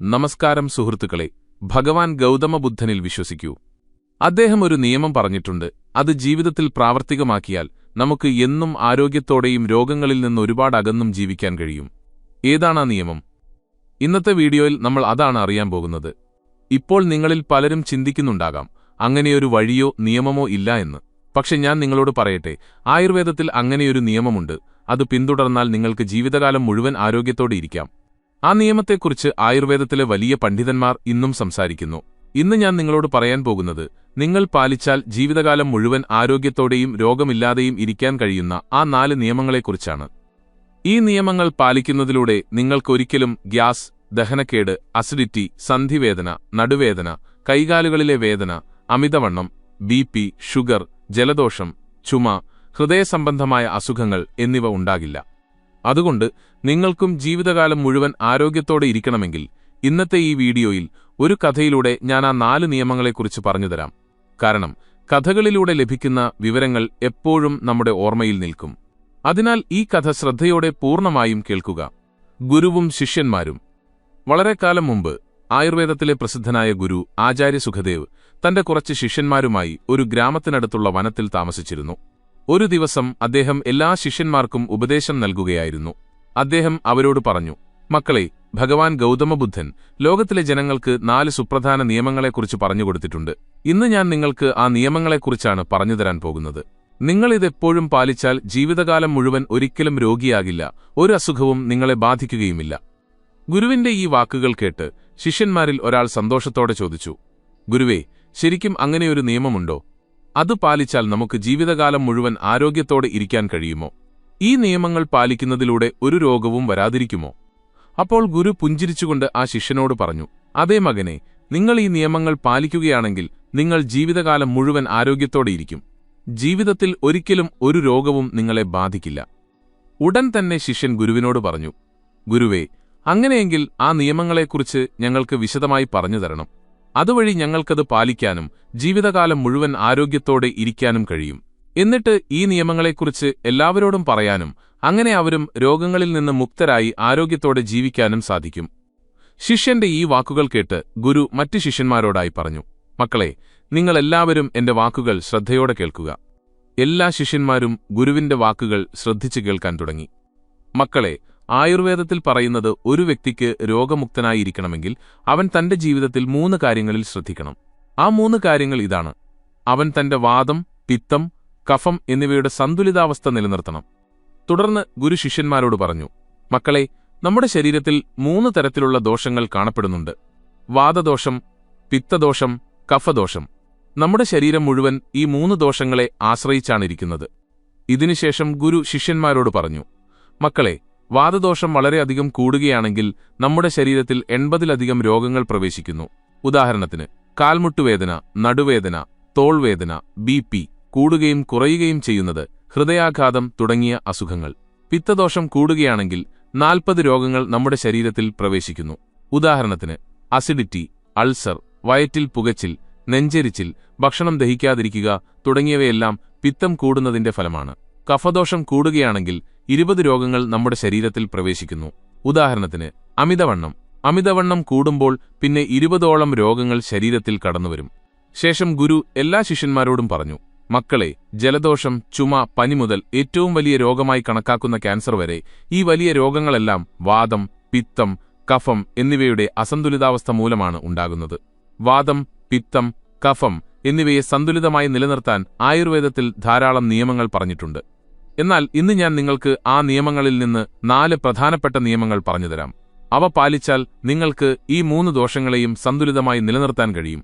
നമസ്കാരം സുഹൃത്തുക്കളെ, ഭഗവാൻ ഗൗതമബുദ്ധനിൽ വിശ്വസിക്കൂ. അദ്ദേഹം ഒരു നിയമം പറഞ്ഞിട്ടുണ്ട്. അത് ജീവിതത്തിൽ പ്രാവർത്തികമാക്കിയാൽ നമുക്ക് എന്നും ആരോഗ്യത്തോടെയും രോഗങ്ങളിൽ നിന്ന് ഒരുപാട് അകന്നും ജീവിക്കാൻ കഴിയും. ഏതാണാ നിയമം? ഇന്നത്തെ വീഡിയോയിൽ നമ്മൾ അതാണ് അറിയാൻ പോകുന്നത്. ഇപ്പോൾ നിങ്ങളിൽ പലരും ചിന്തിക്കുന്നുണ്ടാകാം, അങ്ങനെയൊരു വഴിയോ നിയമമോ ഇല്ല എന്ന്. പക്ഷെ ഞാൻ നിങ്ങളോട് പറയട്ടെ, ആയുർവേദത്തിൽ അങ്ങനെയൊരു നിയമമുണ്ട്. അത് പിന്തുടർന്നാൽ നിങ്ങൾക്ക് ജീവിതകാലം മുഴുവൻ ആരോഗ്യത്തോടെ ഇരിക്കാം. ആ നിയമത്തെക്കുറിച്ച് ആയുർവേദത്തിലെ വലിയ പണ്ഡിതന്മാർ ഇന്നും സംസാരിക്കുന്നു. ഇന്ന് ഞാൻ നിങ്ങളോട് പറയാൻ പോകുന്നത്, നിങ്ങൾ പാലിച്ചാൽ ജീവിതകാലം മുഴുവൻ ആരോഗ്യത്തോടെയും രോഗമില്ലാതെയും ഇരിക്കാൻ കഴിയുന്ന ആ 4 നിയമങ്ങളെക്കുറിച്ചാണ്. ഈ നിയമങ്ങൾ പാലിക്കുന്നതിലൂടെ നിങ്ങൾക്കൊരിക്കലും ഗ്യാസ്, ദഹനക്കേട്, അസിഡിറ്റി, സന്ധിവേദന, നടുവേദന, കൈകാലുകളിലെ വേദന, അമിതവണ്ണം, ബിപി, ഷുഗർ, ജലദോഷം, ചുമ, ഹൃദയസംബന്ധമായ അസുഖങ്ങൾ എന്നിവ ഉണ്ടാകില്ല. അതുകൊണ്ട് നിങ്ങൾക്കും ജീവിതകാലം മുഴുവൻ ആരോഗ്യത്തോടെ ഇരിക്കണമെങ്കിൽ ഇന്നത്തെ ഈ വീഡിയോയിൽ ഒരു കഥയിലൂടെ ഞാൻ ആ 4 നിയമങ്ങളെക്കുറിച്ച് പറഞ്ഞുതരാം. കാരണം കഥകളിലൂടെ ലഭിക്കുന്ന വിവരങ്ങൾ എപ്പോഴും നമ്മുടെ ഓർമ്മയിൽ നിൽക്കും. അതിനാൽ ഈ കഥ ശ്രദ്ധയോടെ പൂർണ്ണമായും കേൾക്കുക. ഗുരുവും ശിഷ്യന്മാരും. വളരെ കാലം മുമ്പ് ആയുർവേദത്തിലെ പ്രസിദ്ധനായ ഗുരു ആചാര്യ സുഖദേവ് തന്റെ കുറച്ച് ശിഷ്യന്മാരുമായി ഒരു ഗ്രാമത്തിനടുത്തുള്ള വനത്തിൽ താമസിച്ചിരുന്നു. ഒരു ദിവസം അദ്ദേഹം എല്ലാ ശിഷ്യന്മാർക്കും ഉപദേശം നൽകുകയായിരുന്നു. അദ്ദേഹം അവരോട് പറഞ്ഞു, മക്കളെ, ഭഗവാൻ ഗൗതമബുദ്ധൻ ലോകത്തിലെ ജനങ്ങൾക്ക് 4 സുപ്രധാന നിയമങ്ങളെക്കുറിച്ച് പറഞ്ഞുകൊടുത്തിട്ടുണ്ട്. ഇന്ന് ഞാൻ നിങ്ങൾക്ക് ആ നിയമങ്ങളെക്കുറിച്ചാണ് പറഞ്ഞുതരാൻ പോകുന്നത്. നിങ്ങളിതെപ്പോഴും പാലിച്ചാൽ ജീവിതകാലം മുഴുവൻ ഒരിക്കലും രോഗിയാകില്ല, ഒരു അസുഖവും നിങ്ങളെ ബാധിക്കുകയുമില്ല. ഗുരുവിന്റെ ഈ വാക്കുകൾ കേട്ട് ശിഷ്യന്മാരിൽ ഒരാൾ സന്തോഷത്തോടെ ചോദിച്ചു, ഗുരുവേ, ശരിക്കും അങ്ങനെയൊരു നിയമമുണ്ടോ? അത് പാലിച്ചാൽ നമുക്ക് ജീവിതകാലം മുഴുവൻ ആരോഗ്യത്തോടെ ഇരിക്കാൻ കഴിയുമോ? ഈ നിയമങ്ങൾ പാലിക്കുന്നതിലൂടെ ഒരു രോഗവും വരാതിരിക്കുമോ? അപ്പോൾ ഗുരു പുഞ്ചിരിച്ചുകൊണ്ട് ആ ശിഷ്യനോട് പറഞ്ഞു, അതേ മകനെ, നിങ്ങൾ ഈ നിയമങ്ങൾ പാലിക്കുകയാണെങ്കിൽ നിങ്ങൾ ജീവിതകാലം മുഴുവൻ ആരോഗ്യത്തോടെ ഇരിക്കും. ജീവിതത്തിൽ ഒരിക്കലും ഒരു രോഗവും നിങ്ങളെ ബാധിക്കില്ല. ഉടൻ തന്നെ ശിഷ്യൻ ഗുരുവിനോട് പറഞ്ഞു, ഗുരുവേ, അങ്ങനെയെങ്കിൽ ആ നിയമങ്ങളെക്കുറിച്ച് ഞങ്ങൾക്ക് വിശദമായി പറഞ്ഞുതരണം. അതുവഴി ഞങ്ങൾക്കത് പാലിക്കാനും ജീവിതകാലം മുഴുവൻ ആരോഗ്യത്തോടെ ഇരിക്കാനും കഴിയും. എന്നിട്ട് ഈ നിയമങ്ങളെക്കുറിച്ച് എല്ലാവരോടും പറയാനും അങ്ങനെ അവരും രോഗങ്ങളിൽ നിന്ന് മുക്തരായി ആരോഗ്യത്തോടെ ജീവിക്കാനും സാധിക്കും. ശിഷ്യന്റെ ഈ വാക്കുകൾ കേട്ട് ഗുരു മറ്റു ശിഷ്യന്മാരോടായി പറഞ്ഞു, മക്കളെ, നിങ്ങളെല്ലാവരും എന്റെ വാക്കുകൾ ശ്രദ്ധയോടെ കേൾക്കുക. എല്ലാ ശിഷ്യന്മാരും ഗുരുവിന്റെ വാക്കുകൾ ശ്രദ്ധിച്ചു കേൾക്കാൻ തുടങ്ങി. മക്കളെ, ആയുർവേദത്തിൽ പറയുന്നത് ഒരു വ്യക്തിക്ക് രോഗമുക്തനായിരിക്കണമെങ്കിൽ അവൻ തന്റെ ജീവിതത്തിൽ 3 കാര്യങ്ങളിൽ ശ്രദ്ധിക്കണം. ആ 3 കാര്യങ്ങൾ ഇതാണ്. അവൻ തന്റെ വാതം, പിത്തം, കഫം എന്നിവയുടെ സന്തുലിതാവസ്ഥ നിലനിർത്തണം. തുടർന്ന് ഗുരു ശിഷ്യന്മാരോട് പറഞ്ഞു, മക്കളെ, നമ്മുടെ ശരീരത്തിൽ 3 തരത്തിലുള്ള ദോഷങ്ങൾ കാണപ്പെടുന്നുണ്ട്. വാതദോഷം, പിത്തദോഷം, കഫദോഷം. നമ്മുടെ ശരീരം മുഴുവൻ ഈ 3 ദോഷങ്ങളെ ആശ്രയിച്ചാണിരിക്കുന്നത്. ഇതിനുശേഷം ഗുരു ശിഷ്യന്മാരോട് പറഞ്ഞു, മക്കളെ, വാതദോഷം വളരെയധികം കൂടുകയാണെങ്കിൽ നമ്മുടെ ശരീരത്തിൽ 80-ലധികം രോഗങ്ങൾ പ്രവേശിക്കുന്നു. ഉദാഹരണത്തിന് കാൽമുട്ടുവേദന, നടുവേദന, തോൾവേദന, ബിപി, കൂടുകയും കുറയുകയും ചെയ്യുന്നത്, ഹൃദയാഘാതം തുടങ്ങിയ അസുഖങ്ങൾ. പിത്തദോഷം കൂടുകയാണെങ്കിൽ 40 രോഗങ്ങൾ നമ്മുടെ ശരീരത്തിൽ പ്രവേശിക്കുന്നു. ഉദാഹരണത്തിന് അസിഡിറ്റി, അൾസർ, വയറ്റിൽ പുകച്ചിൽ, നെഞ്ചെരിച്ചിൽ, ഭക്ഷണം ദഹിക്കാതിരിക്കുക തുടങ്ങിയവയെല്ലാം പിത്തം കൂടുന്നതിന്റെ ഫലമാണ്. കഫദോഷം കൂടുകയാണെങ്കിൽ 20 രോഗങ്ങൾ നമ്മുടെ ശരീരത്തിൽ പ്രവേശിക്കുന്നു. ഉദാഹരണത്തിന് അമിതവണ്ണം. അമിതവണ്ണം കൂടുമ്പോൾ പിന്നെ 20ഓളം രോഗങ്ങൾ ശരീരത്തിൽ കടന്നുവരും. ശേഷം ഗുരു എല്ലാ ശിഷ്യന്മാരോടും പറഞ്ഞു, മക്കളെ, ജലദോഷം, ചുമ, പനി മുതൽ ഏറ്റവും വലിയ രോഗമായി കണക്കാക്കുന്ന ക്യാൻസർ വരെ ഈ വലിയ രോഗങ്ങളെല്ലാം വാതം, പിത്തം, കഫം എന്നിവയുടെ അസന്തുലിതാവസ്ഥ മൂലമാണ് ഉണ്ടാകുന്നത്. വാതം, പിത്തം, കഫം എന്നിവയെ സന്തുലിതമായി നിലനിർത്താൻ ആയുർവേദത്തിൽ ധാരാളം നിയമങ്ങൾ പറഞ്ഞിട്ടുണ്ട്. എന്നാൽ ഇന്ന് ഞാൻ നിങ്ങൾക്ക് ആ നിയമങ്ങളിൽ നിന്ന് 4 പ്രധാനപ്പെട്ട നിയമങ്ങൾ പറഞ്ഞുതരാം. അവ പാലിച്ചാൽ നിങ്ങൾക്ക് ഈ 3 ദോഷങ്ങളെയും സന്തുലിതമായി നിലനിർത്താൻ കഴിയും.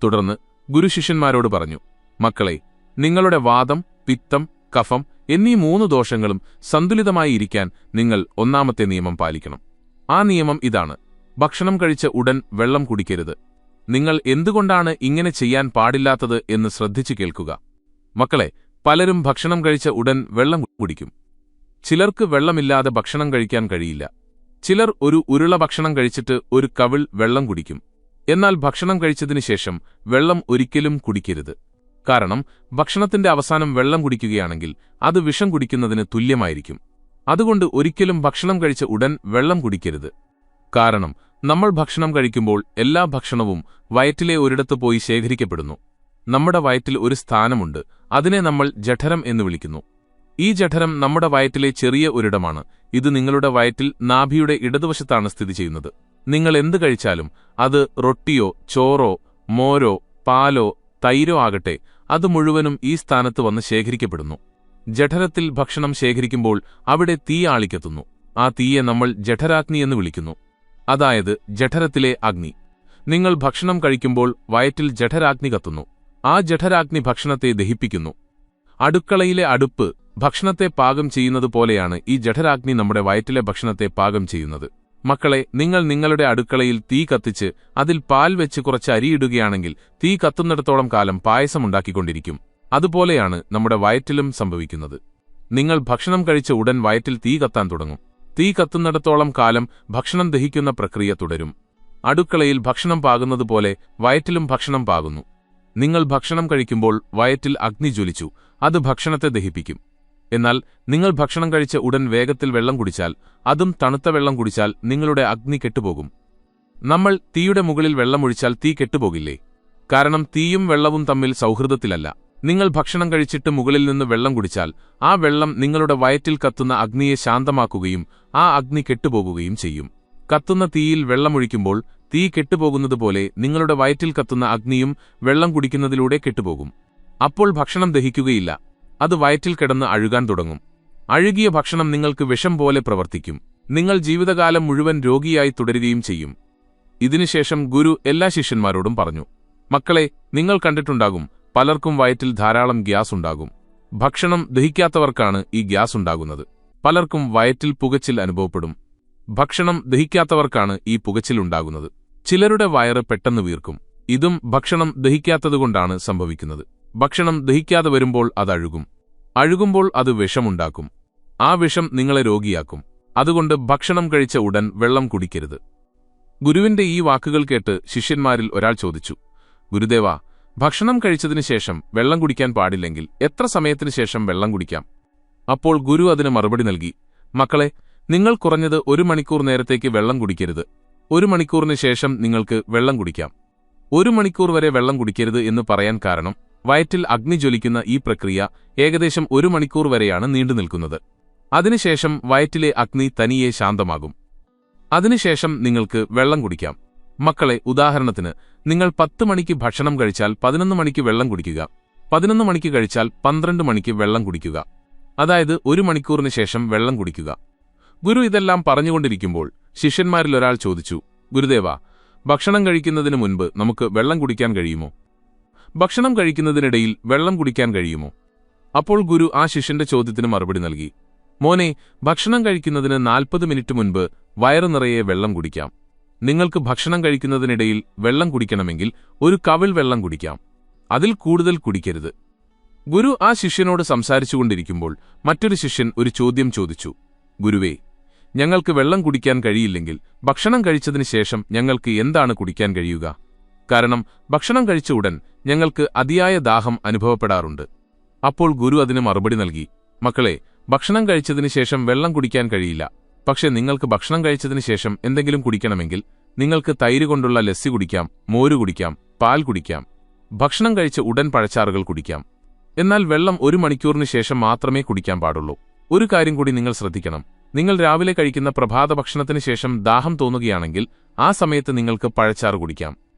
തുടർന്ന് ഗുരു ശിഷ്യന്മാരോട് പറഞ്ഞു, മക്കളെ, നിങ്ങളുടെ വാതം, പിത്തം, കഫം എന്നീ 3 ദോഷങ്ങളും സന്തുലിതമായി ഇരിക്കാൻ നിങ്ങൾ 1ാമത്തെ നിയമം പാലിക്കണം. ആ നിയമം ഇതാണ്. ഭക്ഷണം കഴിച്ച ഉടൻ വെള്ളം കുടിക്കരുത്. നിങ്ങൾ എന്തുകൊണ്ടാണ് ഇങ്ങനെ ചെയ്യാൻ പാടില്ലാത്തത് എന്ന് ശ്രദ്ധിച്ചു കേൾക്കുക. മക്കളെ, പലരും ഭക്ഷണം കഴിച്ച ഉടൻ വെള്ളം കുടിക്കും. ചിലർക്ക് വെള്ളമില്ലാതെ ഭക്ഷണം കഴിക്കാൻ കഴിയില്ല. ചിലർ ഒരു ഉരുള ഭക്ഷണം കഴിച്ചിട്ട് ഒരു കവിൾ വെള്ളം കുടിക്കും. എന്നാൽ ഭക്ഷണം കഴിച്ചതിനു ശേഷം വെള്ളം ഒരിക്കലും കുടിക്കരുത്. കാരണം ഭക്ഷണത്തിന്റെ അവസാനം വെള്ളം കുടിക്കുകയാണെങ്കിൽ അത് വിഷം കുടിക്കുന്നതിന് തുല്യമായിരിക്കും. അതുകൊണ്ട് ഒരിക്കലും ഭക്ഷണം കഴിച്ച ഉടൻ വെള്ളം കുടിക്കരുത്. കാരണം നമ്മൾ ഭക്ഷണം കഴിക്കുമ്പോൾ എല്ലാ ഭക്ഷണവും വയറ്റിലെ ഒരിടത്ത് പോയി ശേഖരിക്കപ്പെടുന്നു. നമ്മുടെ വയറ്റിൽ ഒരു സ്ഥാനമുണ്ട്, അതിനെ നമ്മൾ ജഠരം എന്ന് വിളിക്കുന്നു. ഈ ജഠരം നമ്മുടെ വയറ്റിലെ ചെറിയ ഒരിടമാണ്. ഇത് നിങ്ങളുടെ വയറ്റിൽ നാഭിയുടെ ഇടതുവശത്താണ് സ്ഥിതി ചെയ്യുന്നത്. നിങ്ങൾ എന്ത് കഴിച്ചാലും, അത് റൊട്ടിയോ ചോറോ മോരോ പാലോ തൈരോ ആകട്ടെ, അത് മുഴുവനും ഈ സ്ഥാനത്ത് വന്ന് ശേഖരിക്കപ്പെടുന്നു. ജഠരത്തിൽ ഭക്ഷണം ശേഖരിക്കുമ്പോൾ അവിടെ തീ ആളിക്കത്തുന്നു. ആ തീയെ നമ്മൾ ജഠരാഗ്നി എന്ന് വിളിക്കുന്നു, അതായത് ജഠരത്തിലെ അഗ്നി. നിങ്ങൾ ഭക്ഷണം കഴിക്കുമ്പോൾ വയറ്റിൽ ജഠരാഗ്നി കത്തുന്നു. ആ ജഠരാഗ്നി ഭക്ഷണത്തെ ദഹിപ്പിക്കുന്നു. അടുക്കളയിലെ അടുപ്പ് ഭക്ഷണത്തെ പാകം ചെയ്യുന്നതുപോലെയാണ് ഈ ജഠരാഗ്നി നമ്മുടെ വയറ്റിലെ ഭക്ഷണത്തെ പാകം ചെയ്യുന്നത്. മക്കളെ, നിങ്ങൾ നിങ്ങളുടെ അടുക്കളയിൽ തീ കത്തിച്ച് അതിൽ പാൽ വെച്ച് കുറച്ച് അരിയിടുകയാണെങ്കിൽ തീ കത്തുന്നിടത്തോളം കാലം പായസമുണ്ടാക്കിക്കൊണ്ടിരിക്കും. അതുപോലെയാണ് നമ്മുടെ വയറ്റിലും സംഭവിക്കുന്നത്. നിങ്ങൾ ഭക്ഷണം കഴിച്ച ഉടൻ വയറ്റിൽ തീ കത്താൻ തുടങ്ങും. തീ കത്തുന്നിടത്തോളം കാലം ഭക്ഷണം ദഹിക്കുന്ന പ്രക്രിയ തുടരും. അടുക്കളയിൽ ഭക്ഷണം പാകുന്നതുപോലെ വയറ്റിലും ഭക്ഷണം പാകുന്നു. നിങ്ങൾ ഭക്ഷണം കഴിക്കുമ്പോൾ വയറ്റിൽ അഗ്നി ജ്വലിച്ചു, അത് ഭക്ഷണത്തെ ദഹിപ്പിക്കും. എന്നാൽ നിങ്ങൾ ഭക്ഷണം കഴിച്ച ഉടൻ വേഗത്തിൽ വെള്ളം കുടിച്ചാൽ, അതും തണുത്ത വെള്ളം കുടിച്ചാൽ നിങ്ങളുടെ അഗ്നി കെട്ടുപോകും. നമ്മൾ തീയുടെ മുകളിൽ വെള്ളമൊഴിച്ചാൽ തീ കെട്ടുപോകില്ലേ? കാരണം തീയും വെള്ളവും തമ്മിൽ സൗഹൃദത്തിലല്ല. നിങ്ങൾ ഭക്ഷണം കഴിച്ചിട്ട് മുകളിൽ നിന്ന് വെള്ളം കുടിച്ചാൽ ആ വെള്ളം നിങ്ങളുടെ വയറ്റിൽ കത്തുന്ന അഗ്നിയെ ശാന്തമാക്കുകയും ആ അഗ്നി കെട്ടുപോകുകയും ചെയ്യും. കത്തുന്ന തീയിൽ വെള്ളമൊഴിക്കുമ്പോൾ തീ കെട്ടുപോകുന്നതുപോലെ നിങ്ങളുടെ വയറ്റിൽ കത്തുന്ന അഗ്നിയും വെള്ളം കുടിക്കുന്നതിലൂടെ കെട്ടുപോകും. അപ്പോൾ ഭക്ഷണം ദഹിക്കുകയില്ല, അത് വയറ്റിൽ കിടന്ന് അഴുകാൻ തുടങ്ങും. അഴുകിയ ഭക്ഷണം നിങ്ങൾക്ക് വിഷം പോലെ പ്രവർത്തിക്കും. നിങ്ങൾ ജീവിതകാലം മുഴുവൻ രോഗിയായി തുടരുകയും ചെയ്യും. ഇതിനുശേഷം ഗുരു എല്ലാ ശിഷ്യന്മാരോടും പറഞ്ഞു, മക്കളെ, നിങ്ങൾ കണ്ടിട്ടുണ്ടാകും, പലർക്കും വയറ്റിൽ ധാരാളം ഗ്യാസ് ഉണ്ടാകും. ഭക്ഷണം ദഹിക്കാത്തവർക്കാണ് ഈ ഗ്യാസ് ഉണ്ടാകുന്നത്. പലർക്കും വയറ്റിൽ പുകച്ചിൽ അനുഭവപ്പെടും. ഭക്ഷണം ദഹിക്കാത്തവർക്കാണ് ഈ പുകച്ചിൽ ഉണ്ടാകുന്നത്. ചിലരുടെ വയറ് പെട്ടെന്ന് വീർക്കും. ഇതും ഭക്ഷണം ദഹിക്കാത്തതുകൊണ്ടാണ് സംഭവിക്കുന്നത്. ഭക്ഷണം ദഹിക്കാതെ വരുമ്പോൾ അത് അഴുകും. അഴുകുമ്പോൾ അത് വിഷമുണ്ടാക്കും. ആ വിഷം നിങ്ങളെ രോഗിയാക്കും. അതുകൊണ്ട് ഭക്ഷണം കഴിച്ച ഉടൻ വെള്ളം കുടിക്കരുത്. ഗുരുവിന്റെ ഈ വാക്കുകൾ കേട്ട് ശിഷ്യന്മാരിൽ ഒരാൾ ചോദിച്ചു, ഗുരുദേവാ, ഭക്ഷണം കഴിച്ചതിനു ശേഷം വെള്ളം കുടിക്കാൻ പാടില്ലെങ്കിൽ എത്ര സമയത്തിനു ശേഷം വെള്ളം കുടിക്കാം? അപ്പോൾ ഗുരു അതിന് മറുപടി നൽകി, മക്കളെ, നിങ്ങൾ കുറഞ്ഞത് 1 മണിക്കൂർ നേരത്തേക്ക് വെള്ളം കുടിക്കരുത്. 1 മണിക്കൂറിന് ശേഷം നിങ്ങൾക്ക് വെള്ളം കുടിക്കാം. 1 മണിക്കൂർ വരെ വെള്ളം കുടിക്കരുത് എന്ന് പറയാൻ കാരണം, വയറ്റിൽ അഗ്നി ജ്വലിക്കുന്ന ഈ പ്രക്രിയ ഏകദേശം 1 മണിക്കൂർ വരെയാണ് നീണ്ടുനിൽക്കുന്നത്. അതിനുശേഷം വയറ്റിലെ അഗ്നി തനിയെ ശാന്തമാകും. അതിനുശേഷം നിങ്ങൾക്ക് വെള്ളം കുടിക്കാം. മക്കളെ, ഉദാഹരണത്തിന് നിങ്ങൾ 10 മണിക്ക് ഭക്ഷണം കഴിച്ചാൽ 11 മണിക്ക് വെള്ളം കുടിക്കുക. 11 മണിക്ക് കഴിച്ചാൽ 12 മണിക്ക് വെള്ളം കുടിക്കുക. അതായത് 1 മണിക്കൂറിന് ശേഷം വെള്ളം കുടിക്കുക. ഗുരു ഇതെല്ലാം പറഞ്ഞുകൊണ്ടിരിക്കുമ്പോൾ ശിഷ്യന്മാരിൽ ഒരാൾ ചോദിച്ചു, ഗുരുദേവാ, ഭക്ഷണം കഴിക്കുന്നതിന് മുൻപ് നമുക്ക് വെള്ളം കുടിക്കാൻ കഴിയുമോ? ഭക്ഷണം കഴിക്കുന്നതിനിടയിൽ വെള്ളം കുടിക്കാൻ കഴിയുമോ? അപ്പോൾ ഗുരു ആ ശിഷ്യന്റെ ചോദ്യത്തിന് മറുപടി നൽകി, മോനെ, ഭക്ഷണം കഴിക്കുന്നതിന് 40 മിനിറ്റ് മുൻപ് വയറു നിറയെ വെള്ളം കുടിക്കാം. നിങ്ങൾക്ക് ഭക്ഷണം കഴിക്കുന്നതിനിടയിൽ വെള്ളം കുടിക്കണമെങ്കിൽ 1 കവിൾ വെള്ളം കുടിക്കാം. അതിൽ കൂടുതൽ കുടിക്കരുത്. ഗുരു ആ ശിഷ്യനോട് സംസാരിച്ചുകൊണ്ടിരിക്കുമ്പോൾ മറ്റൊരു ശിഷ്യൻ ഒരു ചോദ്യം ചോദിച്ചു, ഗുരുവേ, ഞങ്ങൾക്ക് വെള്ളം കുടിക്കാൻ കഴിയില്ലെങ്കിൽ ഭക്ഷണം കഴിച്ചതിന് ശേഷം ഞങ്ങൾക്ക് എന്താണ് കുടിക്കാൻ കഴിയുക? കാരണം ഭക്ഷണം കഴിച്ച ഉടൻ ഞങ്ങൾക്ക് അതിയായ ദാഹം അനുഭവപ്പെടാറുണ്ട്. അപ്പോൾ ഗുരു അതിന് മറുപടി നൽകി, മക്കളെ, ഭക്ഷണം കഴിച്ചതിന് ശേഷം വെള്ളം കുടിക്കാൻ കഴിയില്ല. പക്ഷെ നിങ്ങൾക്ക് ഭക്ഷണം കഴിച്ചതിന് ശേഷം എന്തെങ്കിലും കുടിക്കണമെങ്കിൽ നിങ്ങൾക്ക് തൈര് കൊണ്ടുള്ള ലസ്സി കുടിക്കാം, മോര് കുടിക്കാം, പാൽ കുടിക്കാം. ഭക്ഷണം കഴിച്ച ഉടൻ പഴച്ചാറുകൾ കുടിക്കാം. എന്നാൽ വെള്ളം 1 മണിക്കൂറിന് ശേഷം മാത്രമേ കുടിക്കാൻ പാടുള്ളൂ. ഒരു കാര്യം കൂടി നിങ്ങൾ ശ്രദ്ധിക്കണം. നിങ്ങൾ രാവിലെ കഴിക്കുന്ന പ്രഭാത ഭക്ഷണത്തിന് ശേഷം ദാഹം തോന്നുകയാണെങ്കിൽ ആ സമയത്ത് നിങ്ങൾക്ക് പഴച്ചാറ് കുടിക്കാം.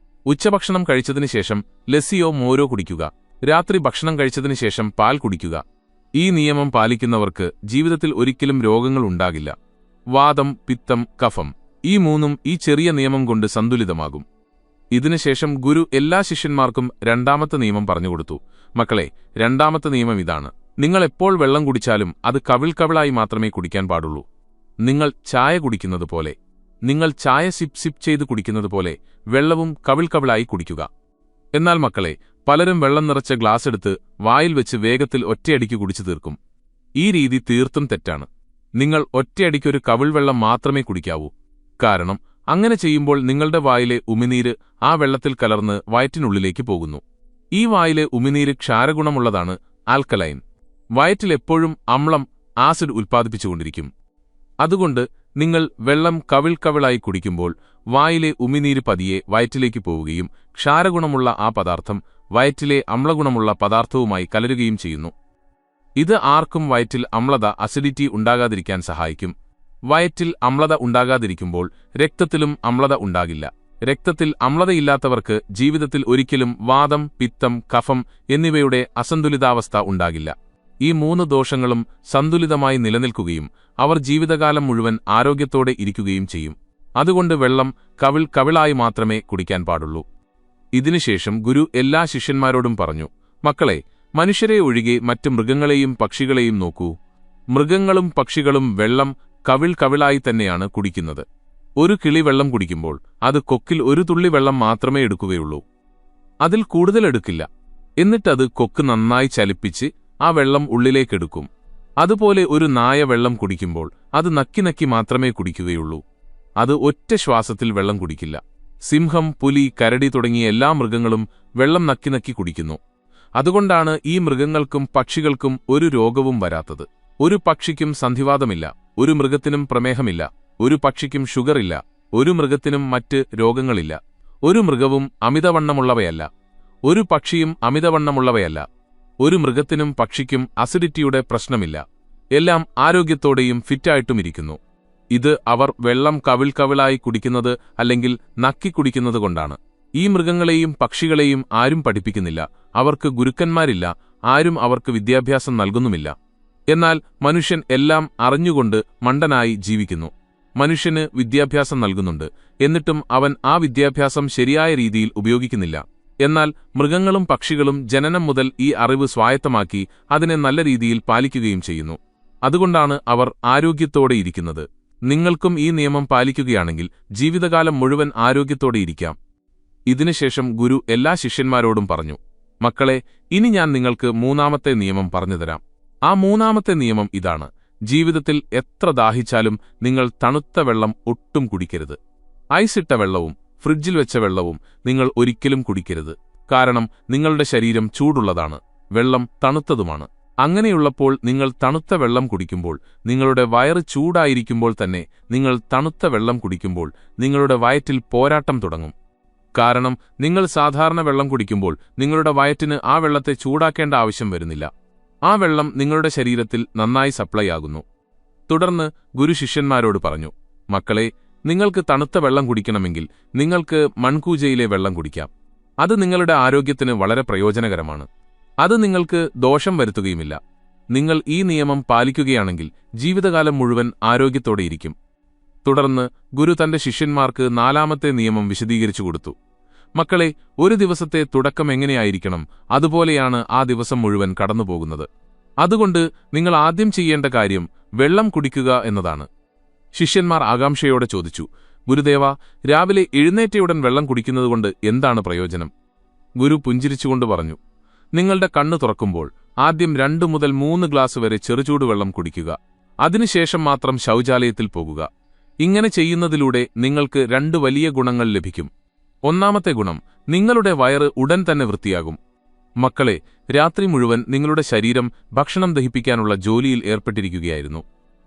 ഉച്ചഭക്ഷണം കഴിച്ചതിന് ശേഷം ലസ്സിയോ മോരോ കുടിക്കുക. രാത്രി ഭക്ഷണം കഴിച്ചതിന് ശേഷം പാൽ കുടിക്കുക. ഈ നിയമം പാലിക്കുന്നവർക്ക് ജീവിതത്തിൽ ഒരിക്കലും രോഗങ്ങൾ ഉണ്ടാകില്ല. വാതം, പിത്തം, കഫം, ഈ 3ഉം ഈ ചെറിയ നിയമം കൊണ്ട് സന്തുലിതമാകും. ഇതിനുശേഷം ഗുരു എല്ലാ ശിഷ്യന്മാർക്കും 2ാമത്തെ നിയമം പറഞ്ഞുകൊടുത്തു. മക്കളെ, 2ാമത്തെ നിയമം ഇതാണ്. നിങ്ങൾ എപ്പോൾ വെള്ളം കുടിച്ചാലും അത് കവിൾക്കവിളായി മാത്രമേ കുടിക്കാൻ പാടുള്ളൂ. നിങ്ങൾ ചായ കുടിക്കുന്നത് പോലെ, നിങ്ങൾ ചായ സിപ്പ് ചെയ്ത് കുടിക്കുന്നത് പോലെ വെള്ളവും കവിൾക്കവിളായി കുടിക്കുക. എന്നാൽ മക്കളെ, പലരും വെള്ളം നിറച്ച ഗ്ലാസ് എടുത്ത് വായിൽ വെച്ച് വേഗത്തിൽ ഒറ്റയടിക്ക് കുടിച്ചു തീർക്കും. ഈ രീതി തീർത്തും തെറ്റാണ്. നിങ്ങൾ ഒറ്റയടിക്കൊരു കവിൾവെള്ളം മാത്രമേ കുടിക്കാവൂ. കാരണം അങ്ങനെ ചെയ്യുമ്പോൾ നിങ്ങളുടെ വായിലെ ഉമിനീര് ആ വെള്ളത്തിൽ കലർന്ന് വയറ്റിനുള്ളിലേക്ക് പോകുന്നു. ഈ വായിലെ ഉമിനീര് ക്ഷാരഗുണമുള്ളതാണ്, ആൽക്കലൈൻ. വയറ്റിലെപ്പോഴും അമ്ളം, ആസിഡ് ഉൽപ്പാദിപ്പിച്ചുകൊണ്ടിരിക്കും. അതുകൊണ്ട് നിങ്ങൾ വെള്ളം കവിൾക്കവിളായി കുടിക്കുമ്പോൾ വായിലെ ഉമിനീര് പതിയെ വയറ്റിലേക്ക് പോവുകയും ക്ഷാരഗുണമുള്ള ആ പദാർത്ഥം വയറ്റിലെ അമ്ലഗുണമുള്ള പദാർത്ഥവുമായി കലരുകയും ചെയ്യുന്നു. ഇത് ആർക്കും വയറ്റിൽ അമ്ലത അസിഡിറ്റി ഉണ്ടാകാതിരിക്കാൻ സഹായിക്കും. വയറ്റിൽ അമ്ലത ഉണ്ടാകാതിരിക്കുമ്പോൾ രക്തത്തിലും അമ്ലത ഉണ്ടാകില്ല. രക്തത്തിൽ അമ്ലതയില്ലാത്തവർക്ക് ജീവിതത്തിൽ ഒരിക്കലും വാതം, പിത്തം, കഫം എന്നിവയുടെ അസന്തുലിതാവസ്ഥ ഉണ്ടാകില്ല. ഈ 3 ദോഷങ്ങളും സന്തുലിതമായി നിലനിൽക്കുകയും അവർ ജീവിതകാലം മുഴുവൻ ആരോഗ്യത്തോടെ ഇരിക്കുകയും ചെയ്യും. അതുകൊണ്ട് വെള്ളം കവിളായി മാത്രമേ കുടിക്കാൻ പാടുള്ളൂ. ഇതിനുശേഷം ഗുരു എല്ലാ ശിഷ്യന്മാരോടും പറഞ്ഞു, മക്കളെ, മനുഷ്യരെ ഒഴികെ മറ്റ് മൃഗങ്ങളെയും പക്ഷികളെയും നോക്കൂ. മൃഗങ്ങളും പക്ഷികളും വെള്ളം കവിളായി തന്നെയാണ് കുടിക്കുന്നത്. ഒരു കിളി വെള്ളം കുടിക്കുമ്പോൾ അത് കൊക്കിൽ ഒരു തുള്ളി വെള്ളം മാത്രമേ എടുക്കുകയുള്ളൂ. അതിൽ കൂടുതൽ എടുക്കില്ല. എന്നിട്ടത് കൊക്ക് നന്നായി ചലിപ്പിച്ച് ആ വെള്ളം ഉള്ളിലേക്കെടുക്കും. അതുപോലെ ഒരു നായ വെള്ളം കുടിക്കുമ്പോൾ അത് നക്കി മാത്രമേ കുടിക്കുകയുള്ളൂ. അത് ഒറ്റ ശ്വാസത്തിൽ വെള്ളം കുടിക്കില്ല. സിംഹം, പുലി, കരടി തുടങ്ങിയ എല്ലാ മൃഗങ്ങളും വെള്ളം നക്കി കുടിക്കുന്നു. അതുകൊണ്ടാണ് ഈ മൃഗങ്ങൾക്കും പക്ഷികൾക്കും ഒരു രോഗവും വരാത്തത്. ഒരു പക്ഷിക്കും സന്ധിവാതമില്ല, ഒരു മൃഗത്തിനും പ്രമേഹമില്ല, ഒരു പക്ഷിക്കും ഷുഗറില്ല, ഒരു മൃഗത്തിനും മറ്റ് രോഗങ്ങളില്ല. ഒരു മൃഗവും അമിതവണ്ണമുള്ളവയല്ല, ഒരു പക്ഷിയും അമിതവണ്ണമുള്ളവയല്ല. ഒരു മൃഗത്തിനും പക്ഷിക്കും അസിഡിറ്റിയുടെ പ്രശ്നമില്ല. എല്ലാം ആരോഗ്യത്തോടെയും ഫിറ്റായിട്ടുമിരിക്കുന്നു. ഇത് അവർ വെള്ളം കവിളായി കുടിക്കുന്നത് അല്ലെങ്കിൽ നക്കി കുടിക്കുന്നതുകൊണ്ടാണ്. ഈ മൃഗങ്ങളെയും പക്ഷികളെയും ആരും പഠിപ്പിക്കുന്നില്ല. അവർക്ക് ഗുരുക്കന്മാരില്ല, ആരും അവർക്ക് വിദ്യാഭ്യാസം നൽകുന്നുമില്ല. എന്നാൽ മനുഷ്യൻ എല്ലാം അറിഞ്ഞുകൊണ്ട് മണ്ടനായി ജീവിക്കുന്നു. മനുഷ്യന് വിദ്യാഭ്യാസം നൽകുന്നുണ്ട്, എന്നിട്ടും അവൻ ആ വിദ്യാഭ്യാസം ശരിയായ രീതിയിൽ ഉപയോഗിക്കുന്നില്ല. എന്നാൽ മൃഗങ്ങളും പക്ഷികളും ജനനം മുതൽ ഈ അറിവ് സ്വായത്തമാക്കി അതിനെ നല്ല രീതിയിൽ പാലിക്കുകയും ചെയ്യുന്നു. അതുകൊണ്ടാണ് അവർ ആരോഗ്യത്തോടെ ഇരിക്കുന്നത്. നിങ്ങൾക്കും ഈ നിയമം പാലിക്കുകയാണെങ്കിൽ ജീവിതകാലം മുഴുവൻ ആരോഗ്യത്തോടെ ഇരിക്കാം. ഇതിനുശേഷം ഗുരു എല്ലാ ശിഷ്യന്മാരോടും പറഞ്ഞു, മക്കളെ, ഇനി ഞാൻ നിങ്ങൾക്ക് 3ാമത്തെ നിയമം പറഞ്ഞുതരാം. ആ 3ാമത്തെ നിയമം ഇതാണ്: ജീവിതത്തിൽ എത്ര ദാഹിച്ചാലും നിങ്ങൾ തണുത്ത വെള്ളം ഒട്ടും കുടിക്കരുത്. ഐസിട്ട വെള്ളവും ഫ്രിഡ്ജിൽ വെച്ച വെള്ളവും നിങ്ങൾ ഒരിക്കലും കുടിക്കരുത്. കാരണം നിങ്ങളുടെ ശരീരം ചൂടുള്ളതാണ്, വെള്ളം തണുത്തതുമാണ്. അങ്ങനെയുള്ളപ്പോൾ നിങ്ങൾ തണുത്ത വെള്ളം കുടിക്കുമ്പോൾ നിങ്ങളുടെ വയറ് ചൂടായിരിക്കുമ്പോൾ തന്നെ നിങ്ങൾ തണുത്ത വെള്ളം കുടിക്കുമ്പോൾ നിങ്ങളുടെ വയറ്റിൽ പോരാട്ടം തുടങ്ങും. കാരണം നിങ്ങൾ സാധാരണ വെള്ളം കുടിക്കുമ്പോൾ നിങ്ങളുടെ വയറ്റിന് ആ വെള്ളത്തെ ചൂടാക്കേണ്ട ആവശ്യം വരുന്നില്ല. ആ വെള്ളം നിങ്ങളുടെ ശരീരത്തിൽ നന്നായി സപ്ലൈ ആകുന്നു. തുടർന്ന് ഗുരു ശിഷ്യന്മാരോട് പറഞ്ഞു, മക്കളെ, നിങ്ങൾക്ക് തണുത്ത വെള്ളം കുടിക്കണമെങ്കിൽ നിങ്ങൾക്ക് മൺകൂജയിലെ വെള്ളം കുടിക്കാം. അത് നിങ്ങളുടെ ആരോഗ്യത്തിന് വളരെ പ്രയോജനകരമാണ്. അത് നിങ്ങൾക്ക് ദോഷം വരുത്തുകയുമില്ല. നിങ്ങൾ ഈ നിയമം പാലിക്കുകയാണെങ്കിൽ ജീവിതകാലം മുഴുവൻ ആരോഗ്യത്തോടെയിരിക്കും. തുടർന്ന് ഗുരു തന്റെ ശിഷ്യന്മാർക്ക് 4ാമത്തെ നിയമം വിശദീകരിച്ചു കൊടുത്തു. മക്കളെ, ഒരു ദിവസത്തെ തുടക്കം എങ്ങനെയായിരിക്കണം, അതുപോലെയാണ് ആ ദിവസം മുഴുവൻ കടന്നുപോകുന്നത്. അതുകൊണ്ട് നിങ്ങൾ ആദ്യം ചെയ്യേണ്ട കാര്യം വെള്ളം കുടിക്കുക എന്നതാണ്. ശിഷ്യന്മാർ ആകാംക്ഷയോടെ ചോദിച്ചു, ഗുരുദേവ, രാവിലെ എഴുന്നേറ്റയുടൻ വെള്ളം കുടിക്കുന്നതുകൊണ്ട് എന്താണ് പ്രയോജനം? ഗുരു പുഞ്ചിരിച്ചുകൊണ്ട് പറഞ്ഞു, നിങ്ങളുടെ കണ്ണു തുറക്കുമ്പോൾ ആദ്യം 2 മുതൽ 3 ഗ്ലാസ് വരെ ചെറുചൂടുവെള്ളം കുടിക്കുക. അതിനുശേഷം മാത്രം ശൗചാലയത്തിൽ പോകുക. ഇങ്ങനെ ചെയ്യുന്നതിലൂടെ നിങ്ങൾക്ക് 2 വലിയ ഗുണങ്ങൾ ലഭിക്കും. 1ാമത്തെ ഗുണം, നിങ്ങളുടെ വയറ് ഉടൻ തന്നെ വൃത്തിയാകും. മക്കളെ, രാത്രി മുഴുവൻ നിങ്ങളുടെ ശരീരം ഭക്ഷണം ദഹിപ്പിക്കാനുള്ള ജോലിയിൽ ഏർപ്പെട്ടിരിക്കുകയായിരുന്നു.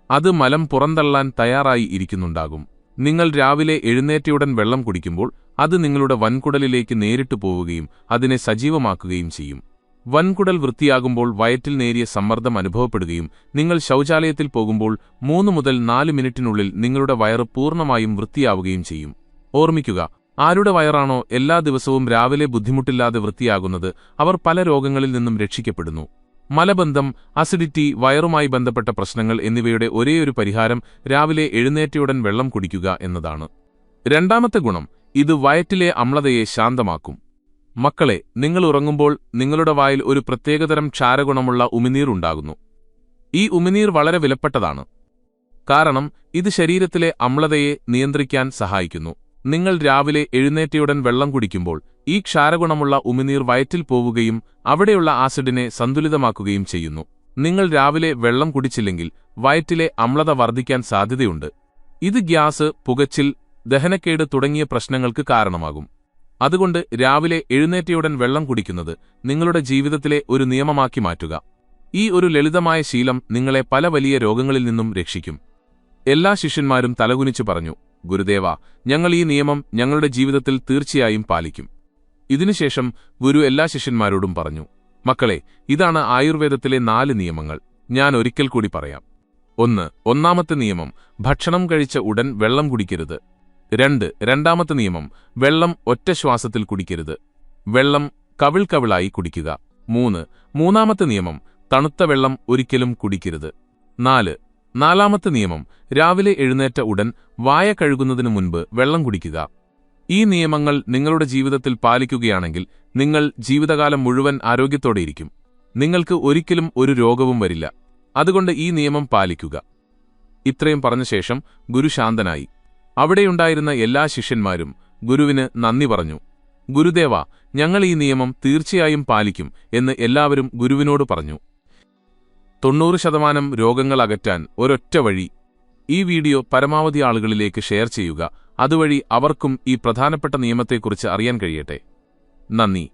അത് മലം പുറന്തള്ളാൻ തയ്യാറായി ഇരിക്കുന്നുണ്ടാകും. നിങ്ങൾ രാവിലെ എഴുന്നേറ്റയുടൻ വെള്ളം കുടിക്കുമ്പോൾ അത് നിങ്ങളുടെ വൻകുടലിലേക്ക് നേരിട്ട് പോവുകയും അതിനെ സജീവമാക്കുകയും ചെയ്യും. വൻകുടൽ വൃത്തിയാകുമ്പോൾ വയറ്റിൽ നേരിയ സമ്മർദ്ദം അനുഭവപ്പെടുകയും നിങ്ങൾ ശൗചാലയത്തിൽ പോകുമ്പോൾ 3 മുതൽ 4 മിനിറ്റിനുള്ളിൽ നിങ്ങളുടെ വയറ് പൂർണ്ണമായും വൃത്തിയാവുകയും ചെയ്യും. ഓർമ്മിക്കുക, ആരുടെ വയറാണോ എല്ലാ ദിവസവും രാവിലെ ബുദ്ധിമുട്ടില്ലാതെ വൃത്തിയാകുന്നത് അവർ പല രോഗങ്ങളിൽ നിന്നും രക്ഷിക്കപ്പെടുന്നു. മലബന്ധം, അസിഡിറ്റി, വയറുമായി ബന്ധപ്പെട്ട പ്രശ്നങ്ങൾ എന്നിവയുടെ ഒരേയൊരു പരിഹാരം രാവിലെ എഴുന്നേറ്റയുടൻ വെള്ളം കുടിക്കുക എന്നതാണ്. 2ാമത്തെ ഗുണം, ഇത് വയറ്റിലെ അമ്ലതയെ ശാന്തമാക്കും. മക്കളെ, നിങ്ങൾ ഉറങ്ങുമ്പോൾ നിങ്ങളുടെ വായിൽ ഒരു പ്രത്യേകതരം ക്ഷാരഗുണമുള്ള ഉമിനീർ ഉണ്ടാകുന്നു. ഈ ഉമിനീർ വളരെ വിലപ്പെട്ടതാണ്. കാരണം ഇത് ശരീരത്തിലെ അമ്ലതയെ നിയന്ത്രിക്കാൻ സഹായിക്കുന്നു. നിങ്ങൾ രാവിലെ എഴുന്നേറ്റയുടൻ വെള്ളം കുടിക്കുമ്പോൾ ഈ ക്ഷാരഗുണമുള്ള ഉമിനീർ വയറ്റിൽ പോവുകയും അവിടെയുള്ള ആസിഡിനെ സന്തുലിതമാക്കുകയും ചെയ്യുന്നു. നിങ്ങൾ രാവിലെ വെള്ളം കുടിച്ചില്ലെങ്കിൽ വയറ്റിലെ അമ്ലത വർദ്ധിക്കാൻ സാധ്യതയുണ്ട്. ഇത് ഗ്യാസ്, പുകച്ചിൽ, ദഹനക്കേട് തുടങ്ങിയ പ്രശ്നങ്ങൾക്ക് കാരണമാകും. അതുകൊണ്ട് രാവിലെ എഴുന്നേറ്റയുടൻ വെള്ളം കുടിക്കുന്നത് നിങ്ങളുടെ ജീവിതത്തിലെ ഒരു നിയമമാക്കി മാറ്റുക. ഈ ഒരു ലളിതമായ ശീലം നിങ്ങളെ പല വലിയ രോഗങ്ങളിൽ നിന്നും രക്ഷിക്കും. എല്ലാ ശിഷ്യന്മാരും തലകുനിച്ചു പറഞ്ഞു, ഗുരുദേവ, ഞങ്ങൾ ഈ നിയമം ഞങ്ങളുടെ ജീവിതത്തിൽ തീർച്ചയായും പാലിക്കും. ഇതിനുശേഷം ഗുരു എല്ലാ ശിഷ്യന്മാരോടും പറഞ്ഞു, മക്കളെ, ഇതാണ് ആയുർവേദത്തിലെ 4 നിയമങ്ങൾ. ഞാൻ ഒരിക്കൽ കൂടി പറയാം. 1. ഒന്നാമത്തെ നിയമം, ഭക്ഷണം കഴിച്ച ഉടൻ വെള്ളം കുടിക്കരുത്. 2. രണ്ടാമത്തെ നിയമം, വെള്ളം ഒറ്റ ശ്വാസത്തിൽ കുടിക്കരുത്. വെള്ളം കവിൾക്കവിളായി കുടിക്കുക. 3. മൂന്നാമത്തെ നിയമം, തണുത്ത വെള്ളം ഒരിക്കലും കുടിക്കരുത്. 4. നാലാമത്തെ നിയമം, രാവിലെ എഴുന്നേറ്റ ഉടൻ വായ കഴുകുന്നതിനു മുൻപ് വെള്ളം കുടിക്കുക. ഈ നിയമങ്ങൾ നിങ്ങളുടെ ജീവിതത്തിൽ പാലിക്കുകയാണെങ്കിൽ നിങ്ങൾ ജീവിതകാലം മുഴുവൻ ആരോഗ്യത്തോടെയിരിക്കും. നിങ്ങൾക്ക് ഒരിക്കലും ഒരു രോഗവും വരില്ല. അതുകൊണ്ട് ഈ നിയമം പാലിക്കുക. ഇത്രയും പറഞ്ഞ ശേഷം ഗുരു ശാന്തനായി. അവിടെയുണ്ടായിരുന്ന എല്ലാ ശിഷ്യന്മാരും ഗുരുവിന് നന്ദി പറഞ്ഞു. ഗുരുദേവ, ഞങ്ങൾ ഈ നിയമം തീർച്ചയായും പാലിക്കും എന്ന് എല്ലാവരും ഗുരുവിനോട് പറഞ്ഞു. 90% രോഗങ്ങൾ അകറ്റാൻ ഒരൊറ്റ വഴി. ഈ വീഡിയോ പരമാവധി ആളുകളിലേക്ക് ഷെയർ ചെയ്യുക. അതുവഴി അവർക്കും ഈ പ്രധാനപ്പെട്ട നിയമത്തെക്കുറിച്ച് അറിയാൻ കഴിയട്ടെ. നന്ദി.